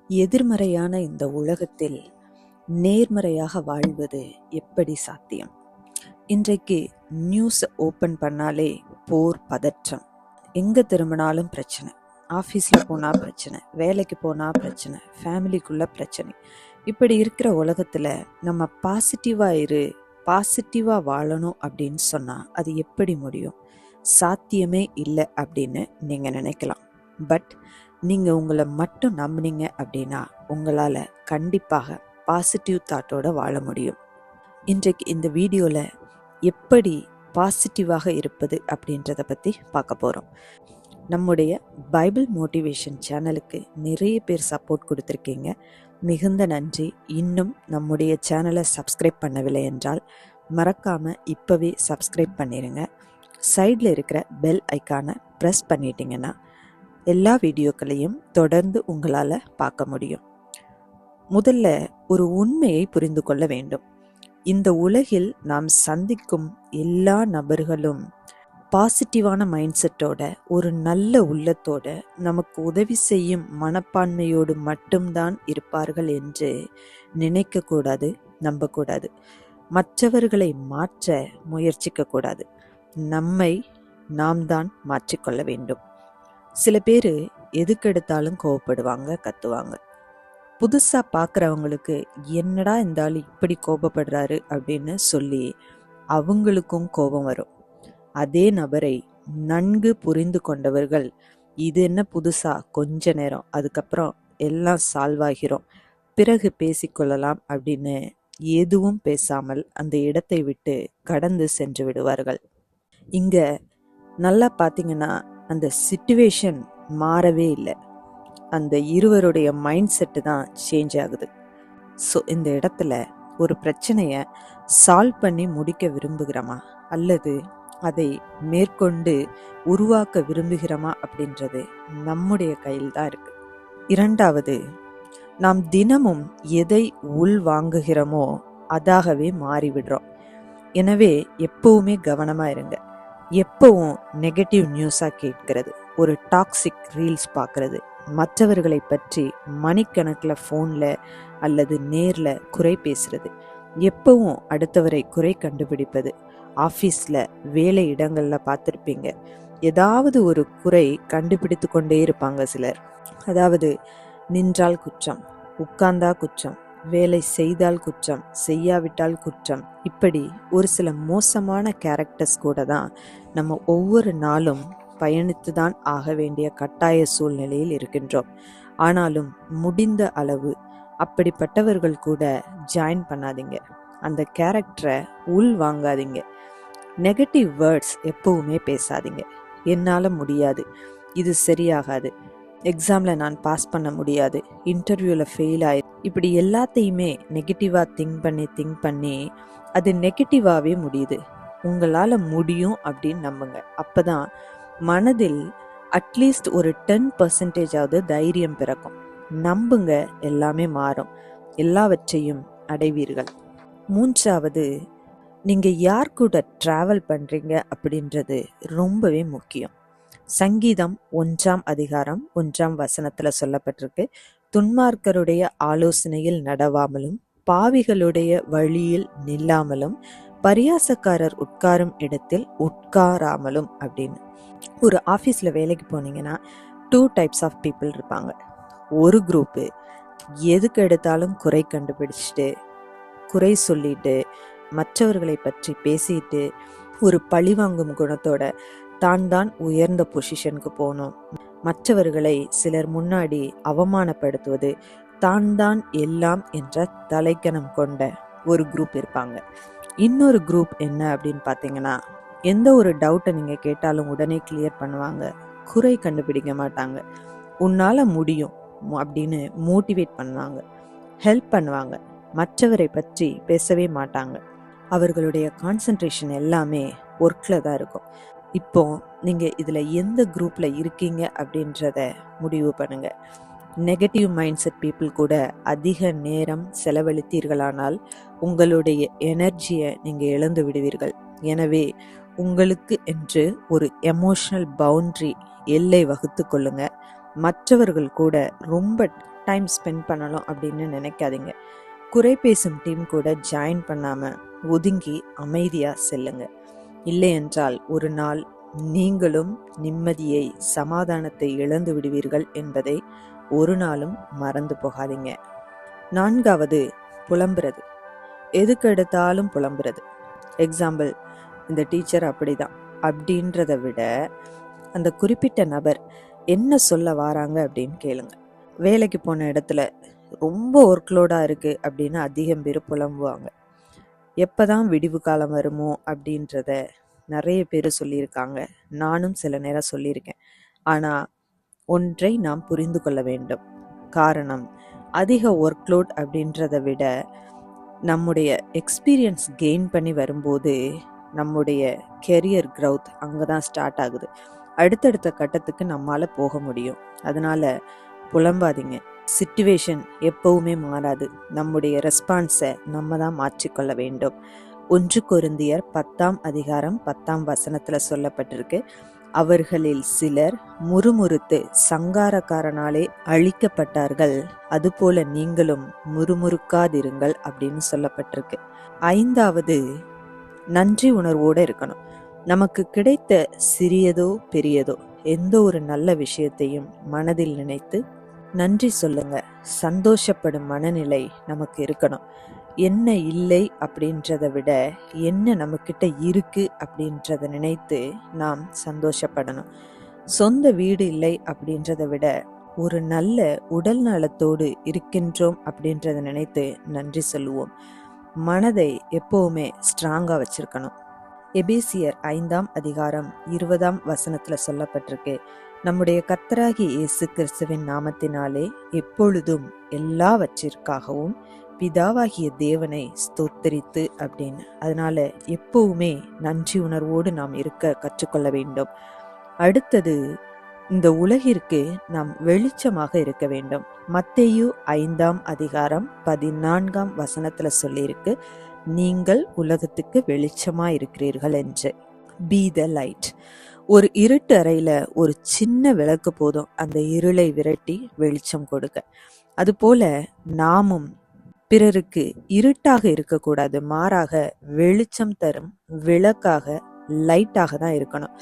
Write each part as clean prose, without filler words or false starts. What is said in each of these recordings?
எதிர்மறையான இந்த உலகத்தில் நேர்மறையாக வாழ்வது எப்படி சாத்தியம்? இன்றைக்கு நியூஸ் ஓப்பன் பண்ணாலே போர், பதற்றம். எங்கே திரும்பினாலும் பிரச்சனை. ஆஃபீஸில் போனால் பிரச்சனை, வேலைக்கு போனால் பிரச்சனை, ஃபேமிலிக்குள்ள பிரச்சனை. இப்படி இருக்கிற உலகத்தில் நம்ம பாசிட்டிவாக வாழணும் அப்படின்னு சொன்னால் அது எப்படி முடியும்? சாத்தியமே இல்லை அப்படின்னு நீங்கள் நினைக்கலாம். பட் நீங்கள் உங்களை மட்டும் நம்பினீங்க அப்படின்னா உங்களால் கண்டிப்பாக பாசிட்டிவ் தாட்டோட வாழ முடியும். இன்றைக்கு இந்த வீடியோவில் எப்படி பாசிட்டிவாக இருப்பது அப்படின்றத பற்றி பார்க்க போகிறோம். நம்முடைய பைபிள் மோட்டிவேஷன் சேனலுக்கு நிறைய பேர் சப்போர்ட் கொடுத்துருக்கீங்க, மிகுந்த நன்றி. இன்னும் நம்முடைய சேனலை சப்ஸ்கிரைப் பண்ணவில்லை என்றால் மறக்காமல் இப்போவே சப்ஸ்கிரைப் பண்ணிடுங்க. சைடில் இருக்கிற பெல் ஐக்கானை ப்ரெஸ் பண்ணிட்டீங்கன்னா எல்லா வீடியோக்களையும் தொடர்ந்து உங்களால் பார்க்க முடியும். முதல்ல ஒரு உண்மையை புரிந்து கொள்ள வேண்டும். இந்த உலகில் நாம் சந்திக்கும் எல்லா நபர்களும் பாசிட்டிவான மைண்ட் செட்டோட, ஒரு நல்ல உள்ளத்தோட, நமக்கு உதவி செய்யும் மனப்பான்மையோடு மட்டும்தான் இருப்பார்கள் என்று நினைக்கக்கூடாது, நம்பக்கூடாது. மற்றவர்களை மாற்ற முயற்சிக்கக்கூடாது. நம்மை நாம் தான் மாற்றிக்கொள்ள வேண்டும். சில பேர் எதுக்கெடுத்தாலும் கோவப்படுவாங்க, கத்துவாங்க. புதுசாக பார்க்குறவங்களுக்கு என்னடா இந்த ஆள் இப்படி கோபப்படுறாரு அப்படின்னு சொல்லி அவங்களுக்கும் கோபம் வரும். அதே நபரை நன்கு புரிந்து கொண்டவர்கள், இது என்ன புதுசா, கொஞ்ச நேரம், அதுக்கப்புறம் எல்லாம் சால்வ் ஆகிறோம், பிறகு பேசிக்கொள்ளலாம் அப்படின்னு எதுவும் பேசாமல் அந்த இடத்தை விட்டு கடந்து சென்று விடுவார்கள். இங்க நல்லா பார்த்தீங்கன்னா அந்த சிச்சுவேஷன் மாறவே இல்லை, அந்த இருவருடைய மைண்ட் செட்டு தான் சேஞ்ச் ஆகுது. ஸோ இந்த இடத்துல ஒரு பிரச்சனையை சால்வ் பண்ணி முடிக்க விரும்புகிறோமா அல்லது அதை மேற்கொண்டு உருவாக்க விரும்புகிறோமா அப்படின்றது நம்முடைய கையில் தான் இருக்கு. இரண்டாவது, நாம் தினமும் எதை உள் வாங்குகிறோமோ அதாகவே மாறிவிடுறோம். எனவே எப்பவுமே கவனமா இருங்க. எப்பவும் நெகட்டிவ் நியூஸாக கேட்கிறது, ஒரு டாக்ஸிக் ரீல்ஸ் பார்க்கறது, மற்றவர்களை பற்றி மணிக்கணக்கில் ஃபோனில் அல்லது நேரில் குறை பேசுறது, எப்பவும் அடுத்தவரை குறை கண்டுபிடிப்பது. ஆஃபீஸில், வேலை இடங்களில் பார்த்துருப்பீங்க, ஏதாவது ஒரு குறை கண்டுபிடித்து கொண்டே இருப்பாங்க சிலர். அதாவது நின்றால் குற்றம், உட்கார்ந்தா குற்றம், வேலை செய்தால் குற்றம், செய்யாவிட்டால் குற்றம். இப்படி ஒரு சில மோசமான கேரக்டர்ஸ் கூட தான் நம்ம ஒவ்வொரு நாளும் பயணித்து தான் ஆக வேண்டிய கட்டாய சூழ்நிலையில் இருக்கின்றோம். ஆனாலும் முடிந்த அளவு அப்படிப்பட்டவர்கள் கூட ஜாயின் பண்ணாதீங்க, அந்த கேரக்டரை உள் வாங்காதீங்க. நெகட்டிவ் வேர்ட்ஸ் எப்பவுமே பேசாதீங்க. என்னால் முடியாது, இது சரியாகாது, எக்ஸாமில் நான் பாஸ் பண்ண முடியாது, இன்டர்வியூவில் ஃபெயில் ஆயிரு, இப்படி எல்லாத்தையுமே நெகட்டிவாக திங்க் பண்ணி அது நெகட்டிவாகவே முடியுது. உங்களால் முடியும் அப்படின்னு நம்புங்க. அப்போ தான் மனதில் அட்லீஸ்ட் ஒரு 10% தைரியம் பிறக்கும். நம்புங்க, எல்லாமே மாறும், எல்லாவற்றையும் அடைவீர்கள். மூன்றாவது, நீங்கள் யார் கூட ட்ராவல் பண்ணுறீங்க அப்படின்றது ரொம்பவே முக்கியம். சங்கீதம் 1ஆம் அதிகாரம் 1ஆம் வசனத்தில் சொல்லப்பட்டிருக்கு, துன்மார்க்கருடைய ஆலோசனையில் நடவாமலும் பாவிகளுடைய வழியில் நில்லாமலும் பரியாசக்காரர் உட்காரும் இடத்தில் உட்காராமலும் அப்படின்னு. ஒரு ஆஃபீஸில் வேலைக்கு போனீங்கன்னா 2 டைப்ஸ் ஆஃப் பீப்புள் இருப்பாங்க. ஒரு குரூப்பு எதுக்கு எடுத்தாலும் குறை கண்டுபிடிச்சிட்டு, குறை சொல்லிட்டு, மற்றவர்களை பற்றி பேசிட்டு, ஒரு பழிவாங்கும் குணத்தோட தான் உயர்ந்த பொசிஷனுக்கு போகணும், மற்றவர்களை சிலர் முன்னாடி அவமானப்படுத்துவது, தான் எல்லாம் என்ற தலைக்கணம் கொண்ட ஒரு குரூப் இருப்பாங்க. இன்னொரு குரூப் என்ன அப்படின்னு பார்த்தீங்கன்னா, எந்த ஒரு டவுட்டை நீங்கள் கேட்டாலும் உடனே கிளியர் பண்ணுவாங்க, குறை கண்டுபிடிக்க மாட்டாங்க, உன்னால் முடியும் அப்படின்னு மோட்டிவேட் பண்ணுவாங்க, ஹெல்ப் பண்ணுவாங்க, மற்றவரை பற்றி பேசவே மாட்டாங்க. அவர்களுடைய கான்சன்ட்ரேஷன் எல்லாமே ஒர்க்கில் தான் இருக்கும். இப்போ நீங்கள் இதில் எந்த குரூப்பில் இருக்கீங்க அப்படின்றத முடிவு பண்ணுங்க. நெகட்டிவ் மைண்ட் செட் பீப்புள் கூட அதிக நேரம் செலவழித்தீர்களானால் உங்களுடைய எனர்ஜியை நீங்கள் இழந்து விடுவீர்கள். எனவே உங்களுக்கு என்று ஒரு எமோஷனல் பவுண்ட்ரி, எல்லை வகுத்து கொள்ளுங்க. மற்றவர்கள் கூட ரொம்ப டைம் ஸ்பெண்ட் பண்ணலாம் அப்படின்னு நினைக்காதீங்க. குறை பேசும் டீம் கூட ஜாயின் பண்ணாமல் ஒதுங்கி அமைதியாக செல்லுங்க. இல்லை என்றால் ஒரு நாள் நீங்களும் நிம்மதியை, சமாதானத்தை இழந்து விடுவீர்கள் என்பதை ஒரு நாளும் மறந்து போகாதீங்க. 4வது, புலம்புறது. எதுக்கு எடுத்தாலும் புலம்புறது. எக்ஸாம்பிள், இந்த டீச்சர் அப்படிதான் அப்படின்றத விட அந்த குறிப்பிட்ட நபர் என்ன சொல்ல வராங்க அப்படின்னு கேளுங்க. வேலைக்கு போன இடத்துல ரொம்ப ஒர்க்லோடாக இருக்குது அப்படின்னு அதிகம் பேர் புலம்புவாங்க. எப்போதான் விடிவு காலம் வருமோ அப்படின்றத நிறைய பேர் சொல்லியிருக்காங்க. நானும் சில நேரம் சொல்லியிருக்கேன். ஆனால் ஒன்றை நாம் புரிந்து கொள்ள வேண்டும். காரணம், அதிக ஒர்க்லோட் அப்படின்றத விட நம்முடைய எக்ஸ்பீரியன்ஸ் கெயின் பண்ணி வரும்போது நம்முடைய கெரியர் க்ரௌத் அங்கே தான் ஸ்டார்ட் ஆகுது. அடுத்தடுத்த கட்டத்துக்கு நம்மளால் போக முடியும். அதனால் புலம்பாதீங்க. சிச்சுவேஷன் எப்பவுமே மாறாது. நம்முடைய ரெஸ்பான்ஸை நம்ம தான் மாற்றிக்கொள்ள வேண்டும். 1 கொரிந்தியர் 10ஆம் அதிகாரம் 10ஆம் வசனத்தில் சொல்லப்பட்டிருக்கு, அவர்களில் சிலர் முறுமுறுத்து சங்காரக்காரனாலே அழிக்கப்பட்டார்கள், அதுபோல நீங்களும் முறுமுறுக்காதிருங்கள் அப்படின்னு சொல்லப்பட்டிருக்கு. 5வது, நன்றி உணர்வோடு இருக்கணும். நமக்கு கிடைத்த சிறியதோ பெரியதோ எந்த ஒரு நல்ல விஷயத்தையும் மனதில் நினைத்து நன்றி சொல்லுங்க. சந்தோஷப்படும் மனநிலை நமக்கு இருக்கணும். என்ன இல்லை அப்படின்றத விட என்ன நம்மக்கிட்ட இருக்கு அப்படின்றத நினைத்து நாம் சந்தோஷப்படணும். சொந்த வீடு இல்லை அப்படின்றத விட ஒரு நல்ல உடல் நலத்தோடு இருக்கின்றோம் அப்படின்றத நினைத்து நன்றி சொல்லுவோம். மனதை எப்பவுமே ஸ்ட்ராங்காக வச்சிருக்கணும். எபேசியர் 5ஆம் அதிகாரம் 20ஆம் வசனத்தில் சொல்லப்பட்டிருக்கு, நம்முடைய கர்த்தராகிய இயேசு கிறிஸ்துவின் நாமத்தினாலே எப்பொழுதும் எல்லாவற்றிற்காகவும் பிதாவாகிய தேவனை ஸ்தோத்தரித்து அப்படின்னு. அதனால எப்பவுமே நன்றி உணர்வோடு நாம் இருக்க கற்றுக்கொள்ள வேண்டும். அடுத்தது, இந்த உலகிற்கு நாம் வெளிச்சமாக இருக்க வேண்டும். மத்தேயு 5ஆம் அதிகாரம் 14ஆம் வசனத்துல சொல்லியிருக்கு, நீங்கள் உலகத்துக்கு வெளிச்சமா இருக்கிறீர்கள் என்று. Be the light. ஒரு இருட்டு அறையில ஒரு சின்ன விளக்கு போதும் அந்த இருளை விரட்டி வெளிச்சம் கொடுக்க. அதுபோல நாமும் பிறருக்கு இருட்டாக இருக்கக்கூடாது, மாறாக வெளிச்சம் தரும் விளக்காக, லைட்டாக தான் இருக்கணும்.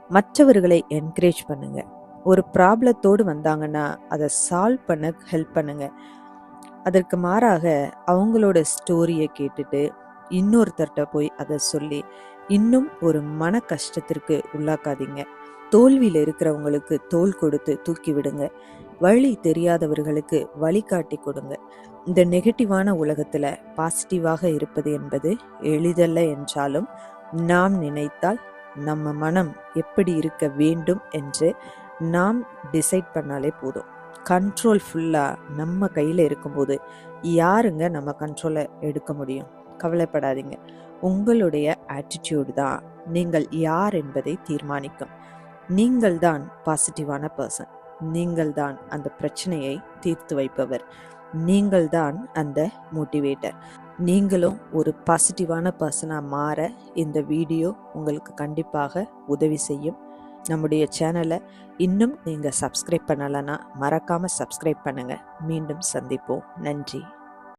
மற்றவர்களை என்கரேஜ் பண்ணுங்க. ஒரு ப்ராப்ளத்தோடு வந்தாங்கன்னா அதை சால்வ் பண்ண ஹெல்ப் பண்ணுங்க. அதற்கு மாறாக அவங்களோட ஸ்டோரியை கேட்டுட்டு இன்னொருத்தர்கிட்ட போய் அதை சொல்லி இன்னும் ஒரு மன கஷ்டத்திற்கு உள்ளாக்காதீங்க. தோல்வியில் இருக்கிறவங்களுக்கு தோள் கொடுத்து தூக்கி விடுங்க. வழி தெரியாதவர்களுக்கு வழிகாட்டி கொடுங்க. இந்த நெகட்டிவான உலகத்துல பாசிட்டிவாக இருப்பது என்பது எளிதல்ல என்றாலும் நாம் நினைத்தால் நம்ம மனம் எப்படி இருக்க வேண்டும் என்று நாம் டிசைட் பண்ணாலே போதும். கண்ட்ரோல் ஃபுல்லாக நம்ம கையில் இருக்கும்போது யாருங்க நம்ம கண்ட்ரோலை எடுக்க முடியும்? கவலைப்படாதீங்க. உங்களுடைய ஆட்டிடியூடு தான் நீங்கள் யார் என்பதை தீர்மானிக்கும். நீங்கள் தான் பாசிட்டிவான பர்சன். நீங்கள் தான் அந்த பிரச்சனையை தீர்த்து வைப்பவர். நீங்கள் தான் அந்த மோட்டிவேட்டர். நீங்களும் ஒரு பாசிட்டிவான பர்சனாக மாற இந்த வீடியோ உங்களுக்கு கண்டிப்பாக உதவி செய்யும். நம்முடைய சேனலை இன்னும் நீங்கள் சப்ஸ்கிரைப் பண்ணலைன்னா மறக்காமல் சப்ஸ்கிரைப் பண்ணுங்கள். மீண்டும் சந்திப்போம். நன்றி.